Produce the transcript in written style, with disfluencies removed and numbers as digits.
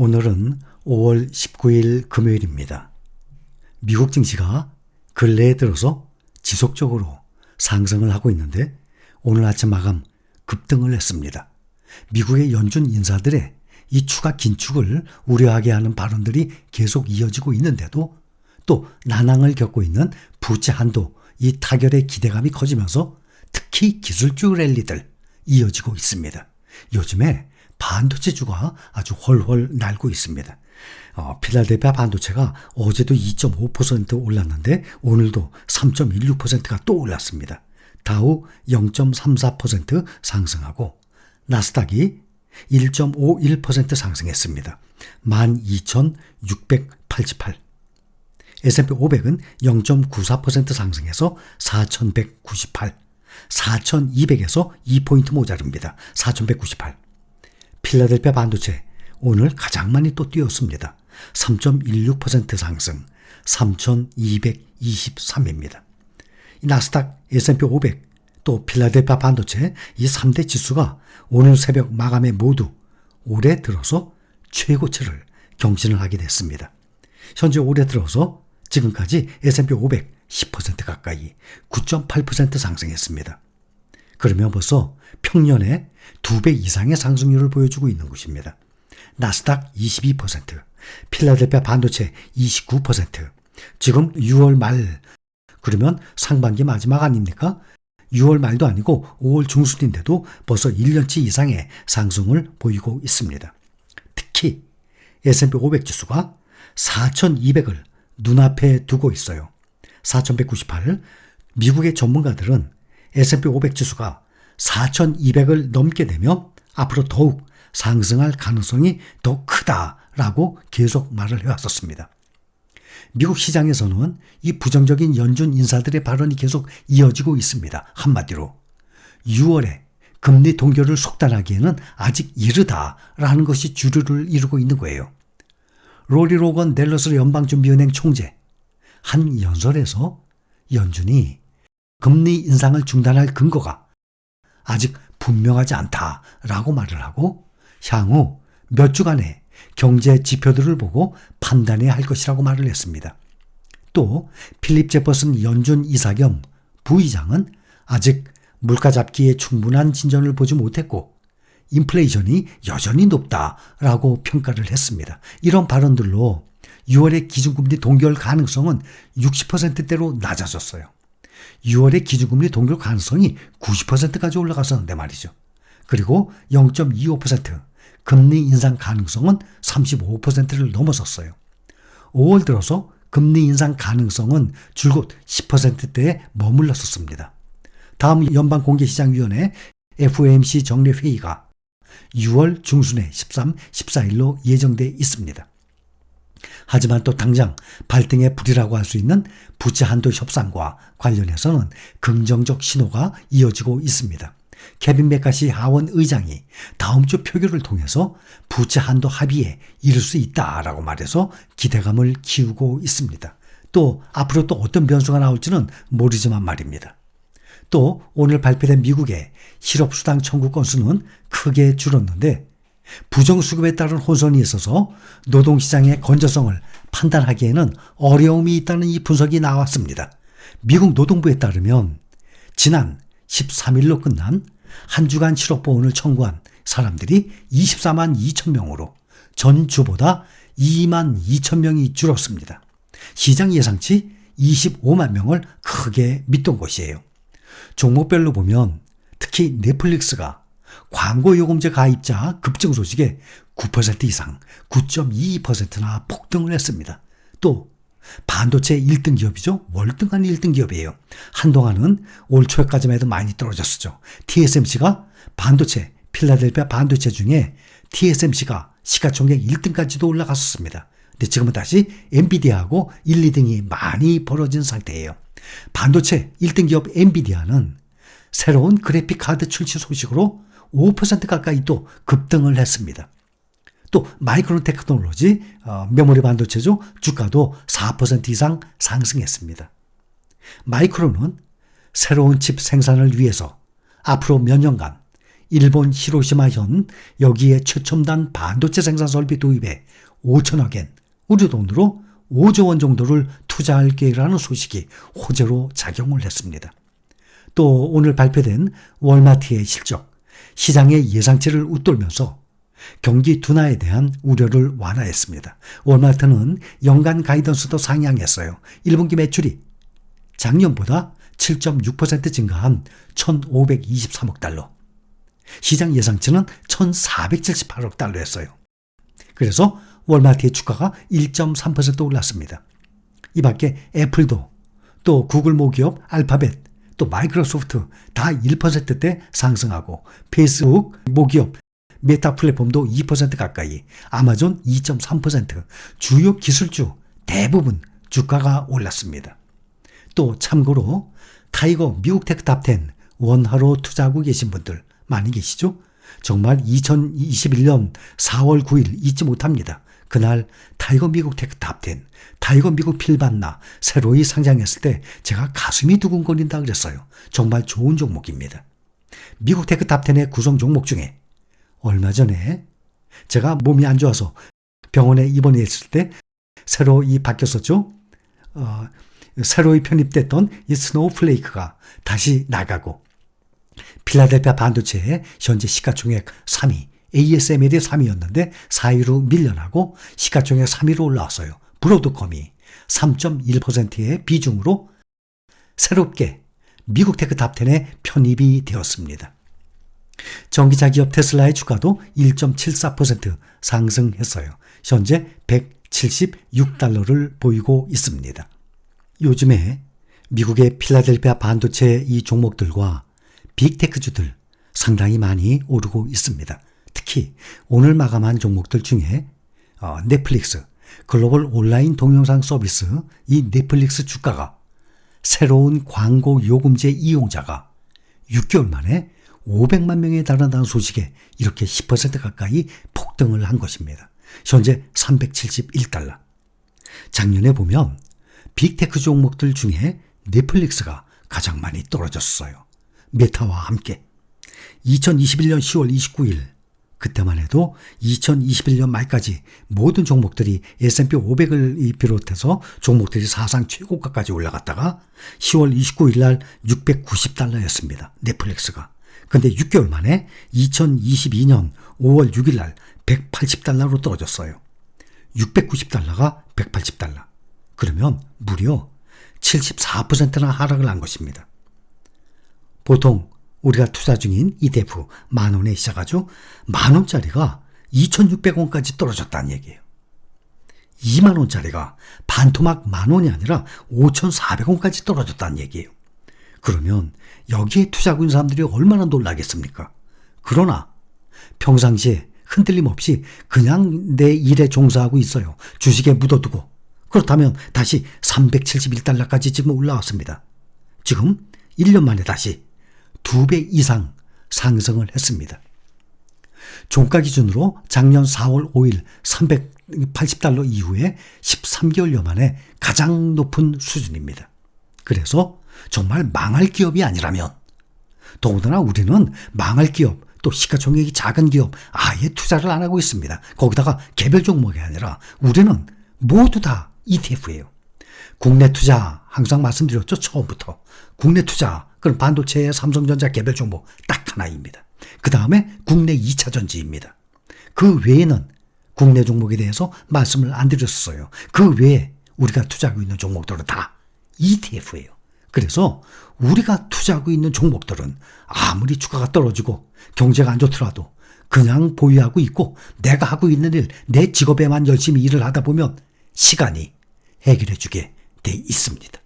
오늘은 5월 19일 금요일입니다. 미국 증시가 근래에 들어서 지속적으로 상승을 하고 있는데 오늘 아침 마감 급등을 했습니다. 미국의 연준 인사들의 이 추가 긴축을 우려하게 하는 발언들이 계속 이어지고 있는데도 또 난항을 겪고 있는 부채 한도 이 타결의 기대감이 커지면서 특히 기술주 랠리들 이어지고 있습니다. 요즘에 반도체주가 아주 훨훨 날고 있습니다. 필라델피아 반도체가 어제도 2.5% 올랐는데 오늘도 3.16%가 또 올랐습니다. 다우 0.34% 상승하고 나스닥이 1.51% 상승했습니다. 12,688. S&P 500은 0.94% 상승해서 4,198. 4,200에서 2포인트 모자릅니다. 4,198. 필라델피아 반도체 오늘 가장 많이 또 뛰었습니다. 3.16% 상승 3,223입니다. 나스닥, S&P 500, 또 필라델피아 반도체 이 3대 지수가 오늘 새벽 마감에 모두 올해 들어서 최고치를 경신을 하게 됐습니다. 현재 올해 들어서 지금까지 S&P 500 10% 가까이 9.8% 상승했습니다. 그러면 벌써 평년에 2배 이상의 상승률을 보여주고 있는 것입니다. 나스닥 22%, 필라델피아 반도체 29%, 지금 6월 말, 그러면 상반기 마지막 아닙니까? 6월 말도 아니고 5월 중순인데도 벌써 1년치 이상의 상승을 보이고 있습니다. 특히 S&P 500 지수가 4,200을 눈앞에 두고 있어요. 4,198을 미국의 전문가들은 S&P 500 지수가 4,200을 넘게 되면 앞으로 더욱 상승할 가능성이 더 크다라고 계속 말을 해왔었습니다. 미국 시장에서는 이 부정적인 연준 인사들의 발언이 계속 이어지고 있습니다. 한마디로 6월에 금리 동결을 속단하기에는 아직 이르다라는 것이 주류를 이루고 있는 거예요. 로리 로건 댈러스 연방준비은행 총재 한 연설에서 연준이 금리 인상을 중단할 근거가 아직 분명하지 않다라고 말을 하고 향후 몇 주간의 경제 지표들을 보고 판단해야 할 것이라고 말을 했습니다. 또 필립 제퍼슨 연준 이사 겸 부의장은 아직 물가 잡기에 충분한 진전을 보지 못했고 인플레이션이 여전히 높다라고 평가를 했습니다. 이런 발언들로 6월의 기준금리 동결 가능성은 60%대로 낮아졌어요. 6월의 기준금리 동결 가능성이 90%까지 올라갔었는데 말이죠. 그리고 0.25% 금리 인상 가능성은 35%를 넘어섰어요. 5월 들어서 금리 인상 가능성은 줄곧 10%대에 머물렀었습니다. 다음 연방공개시장위원회 FOMC 정례회의가 6월 중순에 13, 14일로 예정돼 있습니다. 하지만 또 당장 발등에 불이라고 할 수 있는 부채 한도 협상과 관련해서는 긍정적 신호가 이어지고 있습니다. 케빈 메카시 하원 의장이 다음 주 표결을 통해서 부채 한도 합의에 이를 수 있다라고 말해서 기대감을 키우고 있습니다. 또 앞으로 또 어떤 변수가 나올지는 모르지만 말입니다. 또 오늘 발표된 미국의 실업수당 청구 건수는 크게 줄었는데 부정수급에 따른 혼선이 있어서 노동시장의 건전성을 판단하기에는 어려움이 있다는 이 분석이 나왔습니다. 미국 노동부에 따르면 지난 13일로 끝난 한 주간 실업보험을 청구한 사람들이 24만 2천 명으로 전주보다 2만 2천 명이 줄었습니다. 시장 예상치 25만 명을 크게 밑돈 것이에요. 종목별로 보면 특히 넷플릭스가 광고요금제 가입자 급증 소식에 9% 이상 9.22%나 폭등을 했습니다. 또 반도체 1등 기업이죠. 월등한 1등 기업이에요. 한동안은 올 초까지만 해도 많이 떨어졌었죠. TSMC가 반도체, 필라델피아 반도체 중에 TSMC가 시가총액 1등까지도 올라갔었습니다. 근데 지금은 다시 엔비디아하고 1, 2등이 많이 벌어진 상태예요. 반도체 1등 기업 엔비디아는 새로운 그래픽 카드 출시 소식으로 5% 가까이 또 급등을 했습니다. 또 마이크론 테크놀로지 메모리 반도체죠. 주가도 4% 이상 상승했습니다. 마이크론은 새로운 칩 생산을 위해서 앞으로 몇 년간 일본 히로시마현 여기에 최첨단 반도체 생산 설비 도입에 5천억 엔, 우리 돈으로 5조 원 정도를 투자할 계획이라는 소식이 호재로 작용을 했습니다. 또 오늘 발표된 월마트의 실적, 시장의 예상치를 웃돌면서 경기 둔화에 대한 우려를 완화했습니다. 월마트는 연간 가이던스도 상향했어요. 1분기 매출이 작년보다 7.6% 증가한 1,523억 달러. 시장 예상치는 1,478억 달러였어요. 그래서 월마트의 주가가 1.3% 올랐습니다. 이 밖에 애플도, 또 구글 모기업 알파벳, 또 마이크로소프트 다 1%대 상승하고 페이스북 모기업 메타 플랫폼도 2% 가까이, 아마존 2.3%, 주요 기술주 대부분 주가가 올랐습니다. 또 참고로 타이거 미국 테크 탑10 원화로 투자하고 계신 분들 많이 계시죠? 정말 2021년 4월 9일 잊지 못합니다. 그날 타이거 미국 테크 탑10, 타이거 미국 필반나 새로이 상장했을 때 제가 가슴이 두근거린다 그랬어요. 정말 좋은 종목입니다. 미국 테크 탑10의 구성 종목 중에 얼마 전에 제가 몸이 안 좋아서 병원에 입원했을 때 새로 바뀌었었죠. 새로 편입됐던 이 스노우플레이크가 다시 나가고, 필라델피아 반도체의 현재 시가총액 3위, ASML이 3위였는데 4위로 밀려나고 시가총액 3위로 올라왔어요. 브로드컴이 3.1%의 비중으로 새롭게 미국 테크 탑10에 편입이 되었습니다. 전기차 기업 테슬라의 주가도 1.74% 상승했어요. 현재 176달러를 보이고 있습니다. 요즘에 미국의 필라델피아 반도체 이 종목들과 빅테크주들 상당히 많이 오르고 있습니다. 특히 오늘 마감한 종목들 중에 넷플릭스, 글로벌 온라인 동영상 서비스 이 넷플릭스 주가가 새로운 광고 요금제 이용자가 6개월 만에 500만 명에 달한다는 소식에 이렇게 10% 가까이 폭등을 한 것입니다. 현재 371달러. 작년에 보면 빅테크 종목들 중에 넷플릭스가 가장 많이 떨어졌어요. 메타와 함께. 2021년 10월 29일 그때만 해도 2021년 말까지 모든 종목들이 S&P 500을 비롯해서 종목들이 사상 최고가까지 올라갔다가 10월 29일 날 690달러였습니다. 넷플릭스가. 근데 6개월 만에 2022년 5월 6일 날 180달러로 떨어졌어요. 690달러가 180달러. 그러면 무려 74%나 하락을 한 것입니다. 보통 우리가 투자 중인 ETF 10,000원에 시작하죠. 10,000원짜리가 2,600원까지 떨어졌다는 얘기예요. 20,000원짜리가 반토막 10,000원이 아니라 5,400원까지 떨어졌다는 얘기예요. 그러면 여기에 투자하고 있는 사람들이 얼마나 놀라겠습니까? 그러나 평상시에 흔들림 없이 그냥 내 일에 종사하고 있어요. 주식에 묻어두고. 그렇다면 다시 371달러까지 지금 올라왔습니다. 지금 1년 만에 다시 2배 이상 상승을 했습니다. 종가 기준으로 작년 4월 5일 380달러 이후에 13개월여 만에 가장 높은 수준입니다. 그래서 정말 망할 기업이 아니라면, 더군다나 우리는 망할 기업, 또 시가총액이 작은 기업 아예 투자를 안 하고 있습니다. 거기다가 개별 종목이 아니라 우리는 모두 다 ETF예요. 국내 투자 항상 말씀드렸죠. 처음부터. 국내 투자, 그럼 반도체의 삼성전자 개별 종목 딱 하나입니다. 그 다음에 국내 2차 전지입니다. 그 외에는 국내 종목에 대해서 말씀을 안 드렸어요. 그 외에 우리가 투자하고 있는 종목들은 다 ETF예요. 그래서 우리가 투자하고 있는 종목들은 아무리 주가가 떨어지고 경제가 안 좋더라도 그냥 보유하고 있고, 내가 하고 있는 일, 내 직업에만 열심히 일을 하다 보면 시간이 해결해 주게 돼 있습니다.